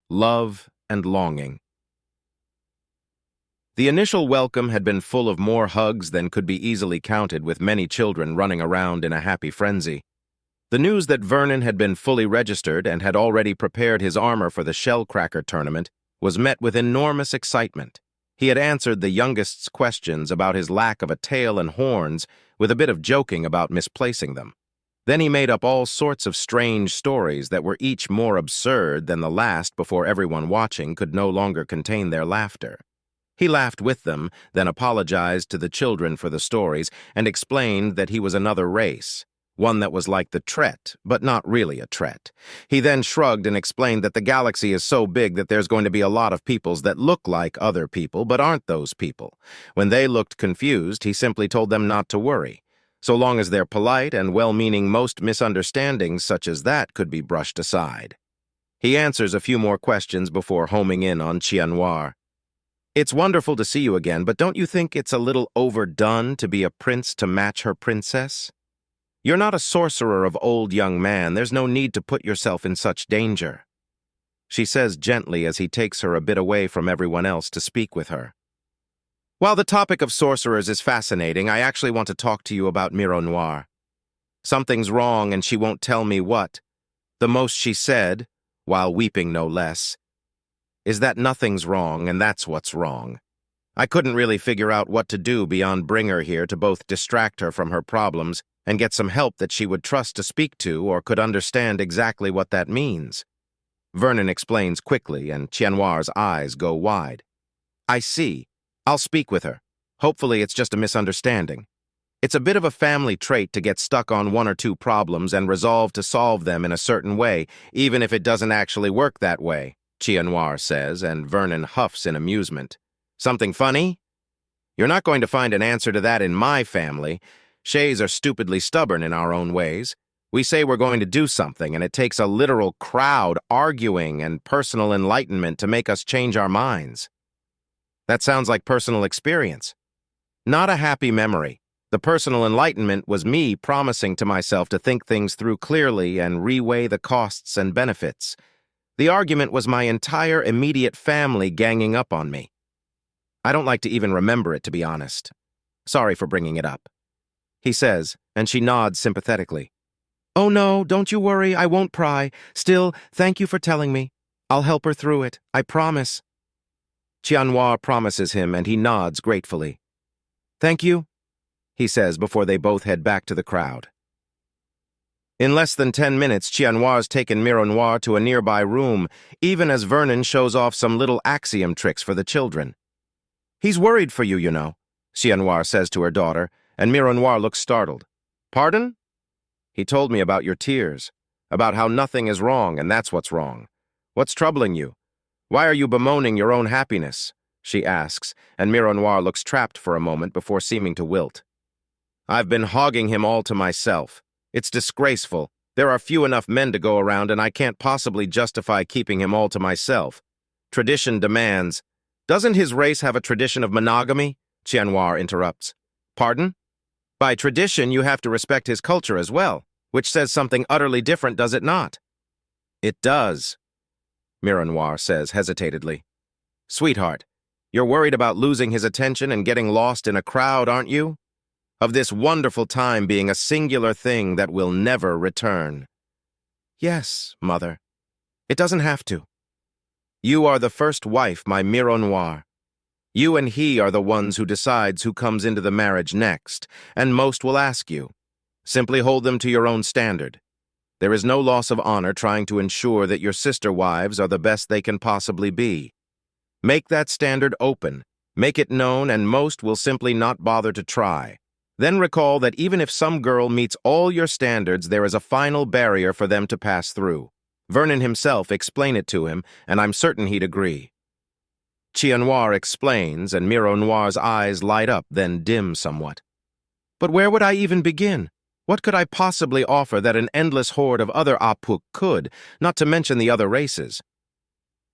love, and longing. The initial welcome had been full of more hugs than could be easily counted, with many children running around in a happy frenzy. The news that Vernon had been fully registered and had already prepared his armor for the shellcracker tournament was met with enormous excitement. He had answered the youngest's questions about his lack of a tail and horns with a bit of joking about misplacing them. Then he made up all sorts of strange stories that were each more absurd than the last before everyone watching could no longer contain their laughter. He laughed with them, then apologized to the children for the stories and explained that he was another race, one that was like the Tret, but not really a Tret. He then shrugged and explained that the galaxy is so big that there's going to be a lot of peoples that look like other people but aren't those people. When they looked confused, he simply told them not to worry. So long as they're polite and well-meaning, most misunderstandings such as that could be brushed aside. He answers a few more questions before homing in on Chianoir. It's wonderful to see you again, but don't you think it's a little overdone to be a prince to match her princess? You're not a sorcerer of old young man. There's no need to put yourself in such danger, she says gently as he takes her a bit away from everyone else to speak with her. While the topic of sorcerers is fascinating, I actually want to talk to you about Miro Noir. Something's wrong and she won't tell me what. The most she said, while weeping no less, is that nothing's wrong and that's what's wrong. I couldn't really figure out what to do beyond bring her here to both distract her from her problems and get some help that she would trust to speak to or could understand exactly what that means. Vernon explains quickly and Chianoir's eyes go wide. I see. I'll speak with her. Hopefully it's just a misunderstanding. It's a bit of a family trait to get stuck on one or two problems and resolve to solve them in a certain way, even if it doesn't actually work that way, Chianoir says, and Vernon huffs in amusement. Something funny? You're not going to find an answer to that in my family. Shays are stupidly stubborn in our own ways. We say we're going to do something, and it takes a literal crowd arguing and personal enlightenment to make us change our minds. That sounds like personal experience. Not a happy memory. The personal enlightenment was me promising to myself to think things through clearly and reweigh the costs and benefits. The argument was my entire immediate family ganging up on me. I don't like to even remember it, to be honest. Sorry for bringing it up, he says, and she nods sympathetically. Oh no, don't you worry, I won't pry. Still, thank you for telling me. I'll help her through it, I promise. Chianoir promises him, and he nods gratefully. Thank you, he says before they both head back to the crowd. In less than 10 minutes, Chianoir's taken Miro Noir to a nearby room, even as Vernon shows off some little axiom tricks for the children. He's worried for you, you know, Chianoir says to her daughter, and Miro Noir looks startled. Pardon? He told me about your tears, about how nothing is wrong and that's what's wrong. What's troubling you? Why are you bemoaning your own happiness? She asks, and Miro Noir looks trapped for a moment before seeming to wilt. I've been hogging him all to myself. It's disgraceful. There are few enough men to go around, and I can't possibly justify keeping him all to myself. Tradition demands. Doesn't his race have a tradition of monogamy? Chianoir interrupts. Pardon? By tradition, you have to respect his culture as well, which says something utterly different, does it not? It does, Miro Noir says hesitatedly. Sweetheart, you're worried about losing his attention and getting lost in a crowd, aren't you? Of this wonderful time being a singular thing that will never return. Yes, Mother. It doesn't have to. You are the first wife, my Miro Noir. You and he are the ones who decides who comes into the marriage next, and most will ask you. Simply hold them to your own standard. There is no loss of honor trying to ensure that your sister wives are the best they can possibly be. Make that standard open, make it known, and most will simply not bother to try. Then recall that even if some girl meets all your standards, there is a final barrier for them to pass through. Vernon himself explained it to him, and I'm certain he'd agree. Chianoir explains, and Miro Noir's eyes light up, then dim somewhat. But where would I even begin? What could I possibly offer that an endless horde of other Apuk could, not to mention the other races?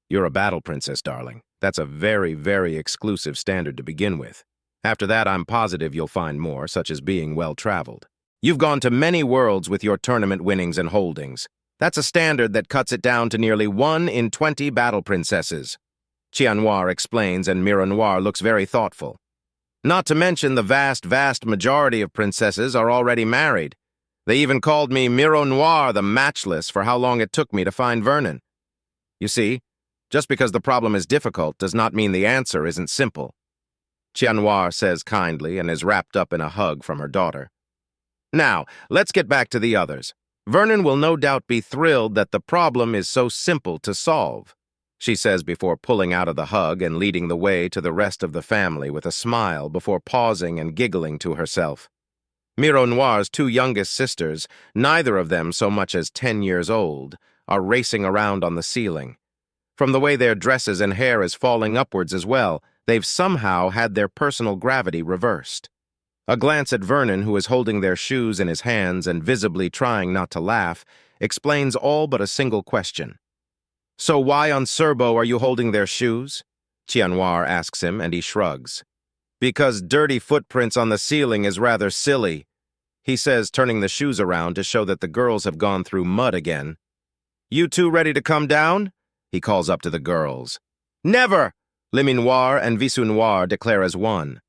You're a battle princess, darling. That's a very, very exclusive standard to begin with. After that, I'm positive you'll find more, such as being well-traveled. You've gone to many worlds with your tournament winnings and holdings. That's a standard that cuts it down to nearly 1 in 20 battle princesses. Chianoir explains, and Mironoir looks very thoughtful. Not to mention the vast majority of princesses are already married. They even called me Mironoir the Matchless for how long it took me to find Vernon. You see, just because the problem is difficult does not mean the answer isn't simple. Chianoir says kindly and is wrapped up in a hug from her daughter. Now, let's get back to the others. Vernon will no doubt be thrilled that the problem is so simple to solve, she says before pulling out of the hug and leading the way to the rest of the family with a smile before pausing and giggling to herself. Mironoir's 2 youngest sisters, neither of them so much as 10 years old, are racing around on the ceiling. From the way their dresses and hair is falling upwards as well, they've somehow had their personal gravity reversed. A glance at Vernon, who is holding their shoes in his hands and visibly trying not to laugh, explains all but a single question. "So why on Serbo are you holding their shoes?" Chianoir asks him, and he shrugs. "Because dirty footprints on the ceiling is rather silly," he says, turning the shoes around to show that the girls have gone through mud again. "You 2 ready to come down?" he calls up to the girls. "Never!" Liminoir and Visunoir declare as one.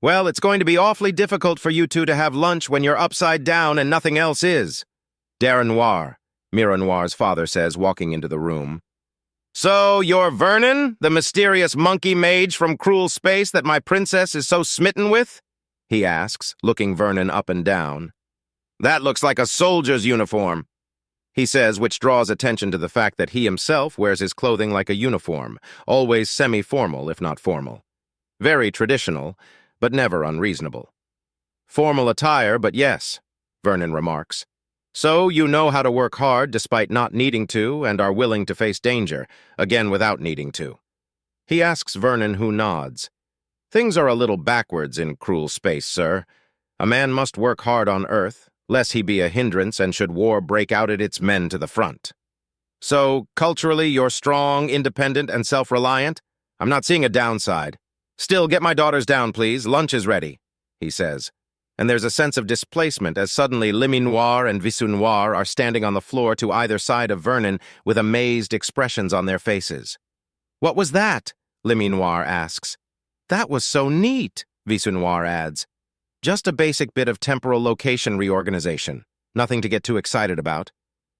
"Well, it's going to be awfully difficult for you 2 to have lunch when you're upside down and nothing else is," Darrenoir, Mironoir's father says, walking into the room. "So, you're Vernon, the mysterious monkey mage from cruel space that my princess is so smitten with?" he asks, looking Vernon up and down. "That looks like a soldier's uniform," he says, which draws attention to the fact that he himself wears his clothing like a uniform, always semi-formal if not formal. Very traditional, but never unreasonable. "Formal attire, but yes," Vernon remarks. "So you know how to work hard despite not needing to and are willing to face danger, again without needing to." He asks Vernon, who nods. "Things are a little backwards in cruel space, sir. A man must work hard on Earth, lest he be a hindrance and should war break out at its men to the front. So, culturally, you're strong, independent, and self-reliant? I'm not seeing a downside. Still, get my daughters down, please. Lunch is ready," he says. And there's a sense of displacement as suddenly Liminoir and Visunoir are standing on the floor to either side of Vernon with amazed expressions on their faces. "What was that?" Liminoir asks. "That was so neat," Visunoir adds. "Just a basic bit of temporal location reorganization. Nothing to get too excited about,"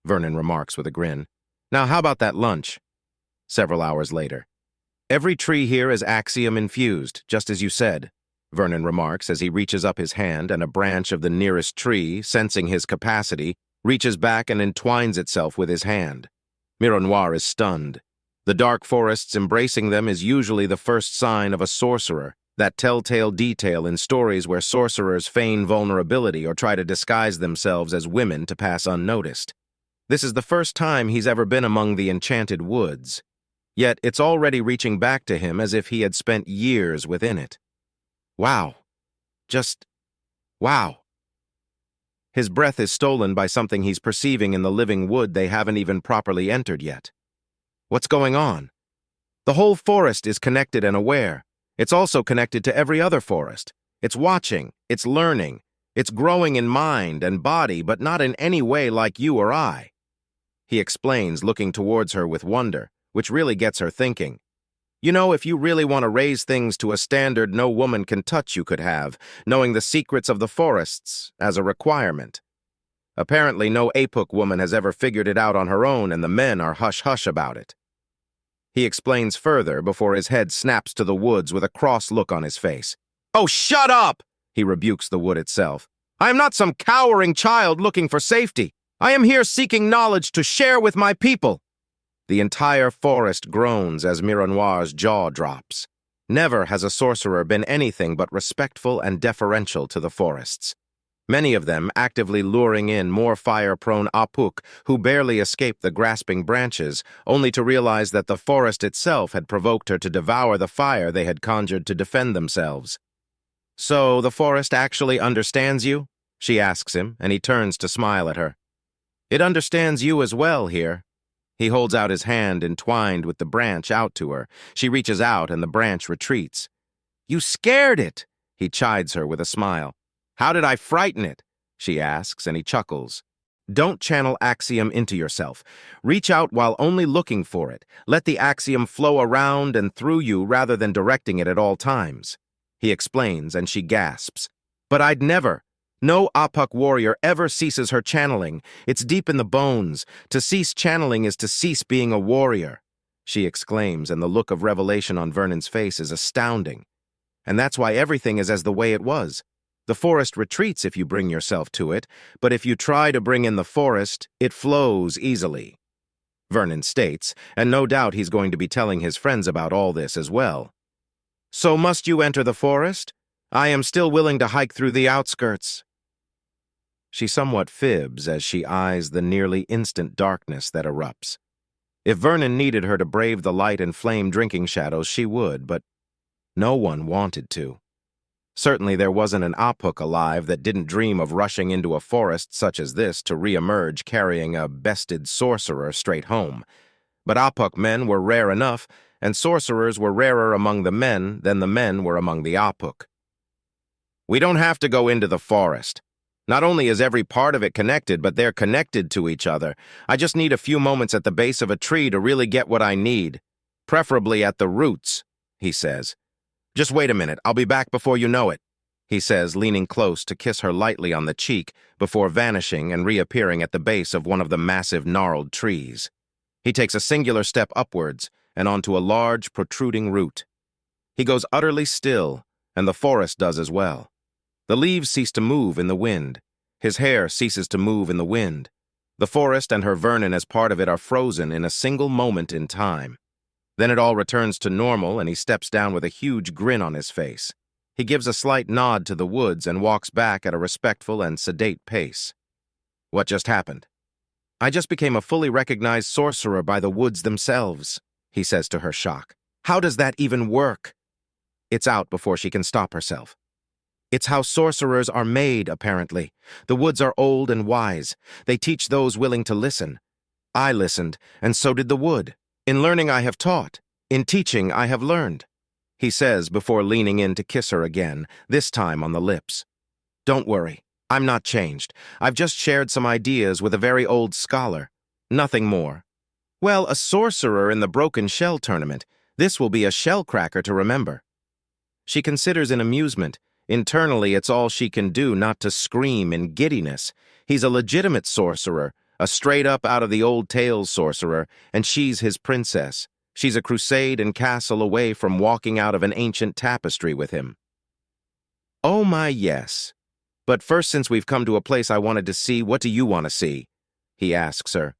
Vernon remarks with a grin. "Now how about that lunch?" Several hours later. "Every tree here is axiom-infused, just as you said," Vernon remarks as he reaches up his hand and a branch of the nearest tree, sensing his capacity, reaches back and entwines itself with his hand. Mironoir is stunned. The dark forests embracing them is usually the first sign of a sorcerer, that telltale detail in stories where sorcerers feign vulnerability or try to disguise themselves as women to pass unnoticed. This is the first time he's ever been among the enchanted woods. Yet it's already reaching back to him as if he had spent years within it. Wow. Just wow. His breath is stolen by something he's perceiving in the living wood they haven't even properly entered yet. What's going on? The whole forest is connected and aware. It's also connected to every other forest. It's watching, it's learning, it's growing in mind and body, but not in any way like you or I. He explains, looking towards her with wonder, which really gets her thinking. You know, if you really want to raise things to a standard no woman can touch, you could have, knowing the secrets of the forests as a requirement. Apparently, no Apuk woman has ever figured it out on her own, and the men are hush-hush about it. He explains further before his head snaps to the woods with a cross look on his face. "Oh, shut up!" he rebukes the wood itself. "I am not some cowering child looking for safety. I am here seeking knowledge to share with my people." The entire forest groans as Mironoir's jaw drops. Never has a sorcerer been anything but respectful and deferential to the forests. Many of them actively luring in more fire-prone Apuk who barely escape the grasping branches, only to realize that the forest itself had provoked her to devour the fire they had conjured to defend themselves. "So the forest actually understands you?" she asks him, and he turns to smile at her. "It understands you as well here." He holds out his hand entwined with the branch out to her. She reaches out and the branch retreats. "You scared it," he chides her with a smile. "How did I frighten it?" she asks, and he chuckles. Don't channel axiom into yourself. Reach out while only looking for it. Let the axiom flow around and through you rather than directing it at all times. He explains, and she gasps. But I'd never. No Apuk warrior ever ceases her channeling. It's deep in the bones. To cease channeling is to cease being a warrior, she exclaims, and the look of revelation on Vernon's face is astounding. And that's why everything is as the way it was. The forest retreats if you bring yourself to it, but if you try to bring in the forest, it flows easily, Vernon states, and no doubt he's going to be telling his friends about all this as well. So must you enter the forest? I am still willing to hike through the outskirts. She somewhat fibs as she eyes the nearly instant darkness that erupts. If Vernon needed her to brave the light and flame drinking shadows, she would, but no one wanted to. Certainly there wasn't an Apuk alive that didn't dream of rushing into a forest such as this to re-emerge carrying a bested sorcerer straight home. But Apuk men were rare enough, and sorcerers were rarer among the men than the men were among the Apuk. We don't have to go into the forest. Not only is every part of it connected, but they're connected to each other. I just need a few moments at the base of a tree to really get what I need. Preferably at the roots, he says. Just wait a minute, I'll be back before you know it, he says, leaning close to kiss her lightly on the cheek before vanishing and reappearing at the base of one of the massive gnarled trees. He takes a singular step upwards and onto a large, protruding root. He goes utterly still, and the forest does as well. The leaves cease to move in the wind. His hair ceases to move in the wind. The forest and her Vernon as part of it are frozen in a single moment in time. Then it all returns to normal, and he steps down with a huge grin on his face. He gives a slight nod to the woods and walks back at a respectful and sedate pace. What just happened? I just became a fully recognized sorcerer by the woods themselves, he says to her shock. How does that even work? It's out before she can stop herself. It's how sorcerers are made, apparently. The woods are old and wise. They teach those willing to listen. I listened, and so did the wood. In learning I have taught. In teaching I have learned, he says before leaning in to kiss her again, this time on the lips. Don't worry, I'm not changed. I've just shared some ideas with a very old scholar. Nothing more. Well, a sorcerer in the Broken Shell tournament. This will be a shell cracker to remember. She considers in amusement. Internally, it's all she can do not to scream in giddiness. He's a legitimate sorcerer, a straight-up out-of-the-old tales sorcerer, and she's his princess. She's a crusade and castle away from walking out of an ancient tapestry with him. Oh my, yes. But first, since we've come to a place I wanted to see, what do you want to see? He asks her.